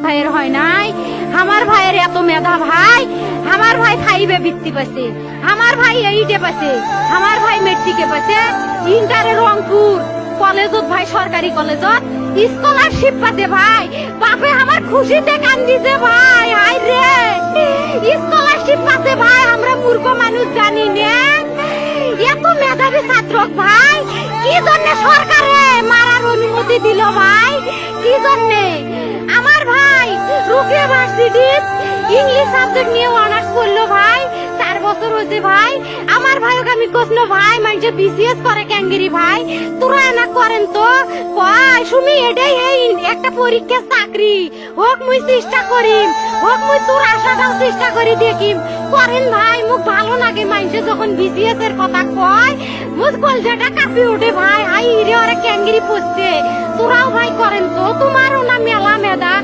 ভাইয়ের হয় নাই, আমার ভাইয়ের এত মেধা ভাই, আমার ভাই 5 বৃত্তি পাইছে, আমার ভাই 8 পাইছে, আমার ভাই মেট্রিকে পাইছে, ইন্টারে রংপুর কলেজত ভাই, সরকারি কলেজত স্কলারশিপ পাতে ভাই, বাপে আমার খুশিতে কান্দিছে ভাই, হাই রে স্কলারশিপ পাতে ভাই, আমরা মূর্খ মানুষ জানি না এত মেধাবী ছাত্র ভাই, কি জন্য সরকারে মারার অনুমতি দিল ভাই, কি জন্য? আমার ভাই রুকিয়া ভার্সিটি ইংলিশ সাবজেক্ট নিয়ে অনার্স করলো ভাই, 4 বছর হয়েছে ভাই, আমার ভাইকে আমি কইল ভাই মানে বিসিএস করে ক্যাঙ্গেরি ভাই, তোরা না করেন তো কয় শুনি এটাই এই একটা পরীক্ষা চাকরি হোক, মুই চেষ্টা করিম, হোক মুই তোর আশাটাও চেষ্টা করি দেখিম, করেন ভাই, মুখ ভালো লাগে মানুষে যখন বিসিএস এর কথা কয়, মুখ কলজাটা কাঁপি ওঠে ভাই, হাই রে ওরা ক্যাঙ্গেরি পড়ছে, তোরাও ভাই করেন তো, তোমারও না মেলা মেধা।